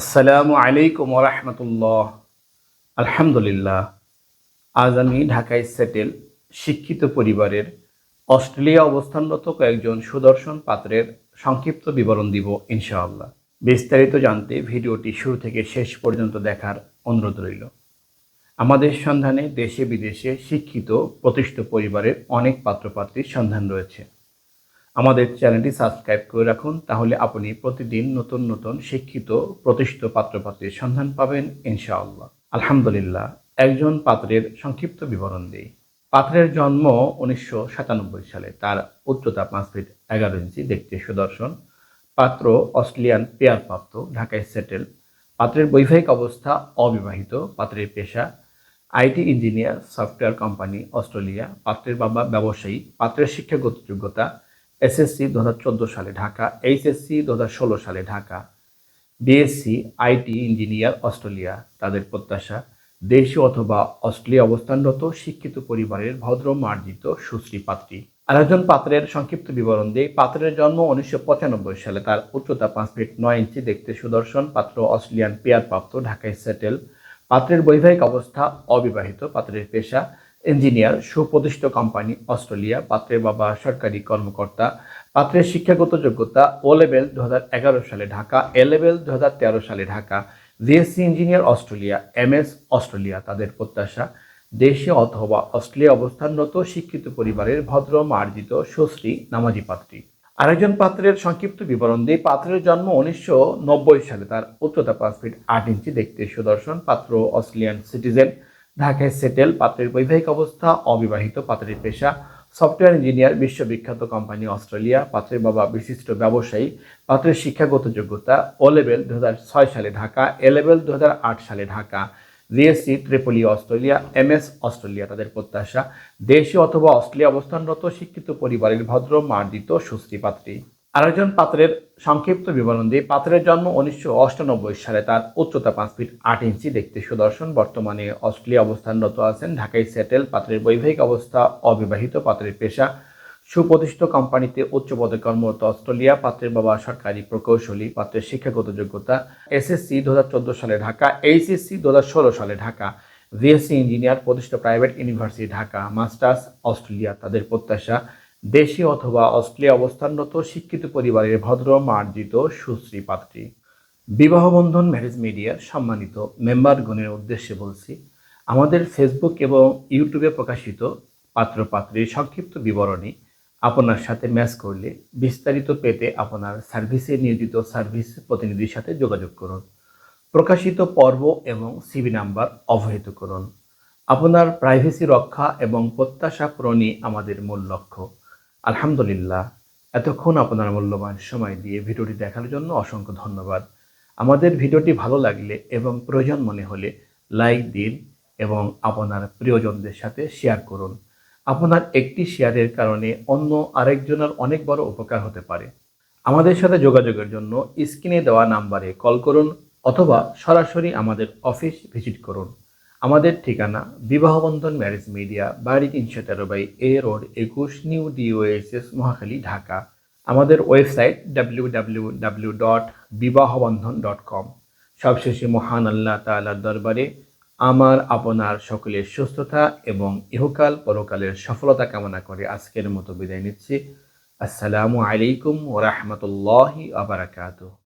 আসসালামু আলাইকুম ওরহমতুল্লাহ। আলহামদুলিল্লাহ। আজ আমি ঢাকায় সেটেল শিক্ষিত পরিবারের অস্ট্রেলিয়া অবস্থানরত কয়েকজন সুদর্শন পাত্রের সংক্ষিপ্ত বিবরণ দিব ইনশাআল্লাহ। বিস্তারিত জানতে ভিডিওটি শুরু থেকে শেষ পর্যন্ত দেখার অনুরোধ রইল। আমাদের সন্ধানে দেশে বিদেশে শিক্ষিত প্রতিষ্ঠিত পরিবারের অনেক পাত্রপাত্রীর সন্ধান রয়েছে। আমাদের চ্যানেলটি সাবস্ক্রাইব করে রাখুন, তাহলে আপনি প্রতিদিন নতুন নতুন শিক্ষিত প্রতিষ্ঠিত পাত্রপাত্রীর সন্ধান পাবেন ইনশাআল্লাহ। আলহামদুলিল্লাহ। একজন পাত্রের সংক্ষিপ্ত বিবরণ দিই। পাত্রের জন্ম 1997 সালে। তার উচ্চতা 5 ফিট 11 ইঞ্চি, দেখতে সুদর্শন। পাত্র অস্ট্রেলিয়ান পেয়ারপ্রাপ্ত, ঢাকায় সেটেল। পাত্রের বৈবাহিক অবস্থা অবিবাহিত। পাত্রের পেশা IT engineer, software company Australia. পাত্রের বাবা ব্যবসায়ী। পাত্রের শিক্ষাগত যোগ্যতা এসএসসি 2014 সালে ঢাকা, এইচএসসি 2016 সালে Dhaka, BSc IT engineer Australia. তাদের প্রত্যাশা দেশীয় অথবা অস্ট্রেলিয়া অবস্থানরত শিক্ষিত পরিবারের ভদ্র মার্জিত সুশ্রী পাত্রী। আরেকজন পাত্রের সংক্ষিপ্ত বিবরণ দিয়ে। পাত্রের জন্ম 1995 সালে। তার উচ্চতা 5 ফিট 9 ইঞ্চি, দেখতে সুদর্শন। পাত্র অস্ট্রেলিয়ান পেয়ারপ্রাপ্ত, ঢাকায় সেটেল। পাত্রের বৈবাহিক অবস্থা অবিবাহিত। পাত্রের পেশা ইঞ্জিনিয়ার, সুপ্রতিষ্ঠিত কোম্পানি অস্ট্রেলিয়া। পাত্রের বাবা সরকারি কর্মকর্তা। পাত্রের শিক্ষাগত যোগ্যতা ও লেভেল 2011 সালে ঢাকা, এ লেভেল 2013 সালে Dhaka, BSc engineer Australia, MS Australia. তাদের প্রত্যাশা দেশে অথবা অস্ট্রেলিয়া অবস্থানরত শিক্ষিত পরিবারের ভদ্র মার্জিত সুশ্রী নামাজি পাত্রী। আরেকজন পাত্রের সংক্ষিপ্ত বিবরণ দিয়ে। পাত্রের জন্ম 1990 সালে। তার উচ্চতা 5 ফিট 8 ইঞ্চি, দেখতে সুদর্শন। পাত্র অস্ট্রেলিয়ান সিটিজেন, ঢাকায় সেটেল। পাত্রের বৈবাহিক অবস্থা অবিবাহিত। পাত্রের পেশা সফটওয়্যার ইঞ্জিনিয়ার, বিশ্ববিখ্যাত কোম্পানি অস্ট্রেলিয়া। পাত্রের বাবা বিশিষ্ট ব্যবসায়ী। পাত্রের শিক্ষাগত যোগ্যতা ও লেভেল 2006 সালে ঢাকা, এ লেভেল 2008 সালে Dhaka, GSC ত্রিপলি Australia, MS Australia. তাদের প্রত্যাশা দেশে অথবা অস্ট্রেলিয়া অবস্থানরত শিক্ষিত পরিবারের ভদ্র মার্জিত সুশ্রী পাত্রী। আরেকজন পাত্রের সংক্ষিপ্ত বিবরণ দিয়ে। পাত্রের জন্ম 1998 সালে। তার উচ্চতা 5 ফিট 8 ইঞ্চি, দেখতে সুদর্শন। বর্তমানে অস্ট্রেলিয়া অবস্থানরত আছেন, ঢাকায় সেটেল। পাত্রের বৈবাহিক অবস্থা অবিবাহিত। পাত্রের পেশা সুপ্রতিষ্ঠিত কোম্পানিতে উচ্চ পদে কর্মরত অস্ট্রেলিয়া। পাত্রের বাবা সরকারি প্রকৌশলী। পাত্রের শিক্ষাগত যোগ্যতা এসএসসি 2014 সালে ঢাকা, এইচএসসি 2016 সালে ঢাকা, বিএসসি ইঞ্জিনিয়ার, প্রতিষ্ঠিত private university Dhaka, masters Australia. তাদের প্রত্যাশা দেশে অথবা অস্ট্রেলিয়া অবস্থানরত শিক্ষিত পরিবারের ভদ্র মার্জিত সুশ্রী পাত্রী। বিবাহ বন্ধন ম্যারেজ মিডিয়ার সম্মানিত মেম্বারগণের উদ্দেশ্যে বলছি, আমাদের ফেসবুক এবং ইউটিউবে প্রকাশিত পাত্রপাত্রীর সংক্ষিপ্ত বিবরণী আপনার সাথে ম্যাচ করলে বিস্তারিত পেতে আপনার সার্ভিসে নিয়োজিত সার্ভিস প্রতিনিধির সাথে যোগাযোগ করুন। প্রকাশিত পর্ব এবং সিভি নাম্বার অবহিত করুন। আপনার প্রাইভেসি রক্ষা এবং প্রত্যাশা পূরণই আমাদের মূল লক্ষ্য। আলহামদুলিল্লাহ। এতক্ষণ আপনার মূল্যবান সময় দিয়ে ভিডিওটি দেখার জন্য অসংখ্য ধন্যবাদ। আমাদের ভিডিওটি ভালো লাগলে এবং প্রয়োজন মনে হলে লাইক দিন এবং আপনার প্রিয়জনদের সাথে শেয়ার করুন। আপনার একটি শেয়ারের কারণে অন্য আরেকজনের অনেক বড় উপকার হতে পারে। আমাদের সাথে যোগাযোগের জন্য স্ক্রিনে দেওয়া নাম্বারে কল করুন অথবা সরাসরি আমাদের অফিস ভিজিট করুন। আমাদের ঠিকানা বিবাহবন্ধন ম্যারেজ মিডিয়া, বাড়ি 313/A road, 21 new DOSS, Mohakhali, Dhaka. আমাদের ওয়েবসাইট www.বিবাহবন্ধন.com। সবশেষে মহান আল্লাহ তাআলার দরবারে আমার আপনার সকলের সুস্থতা এবং ইহকাল পরকালের সফলতা কামনা করে আজকের মতো বিদায় নিচ্ছি। আসসালামু আলাইকুম ওয়া রাহমাতুল্লাহি ওয়া বারাকাতুহু।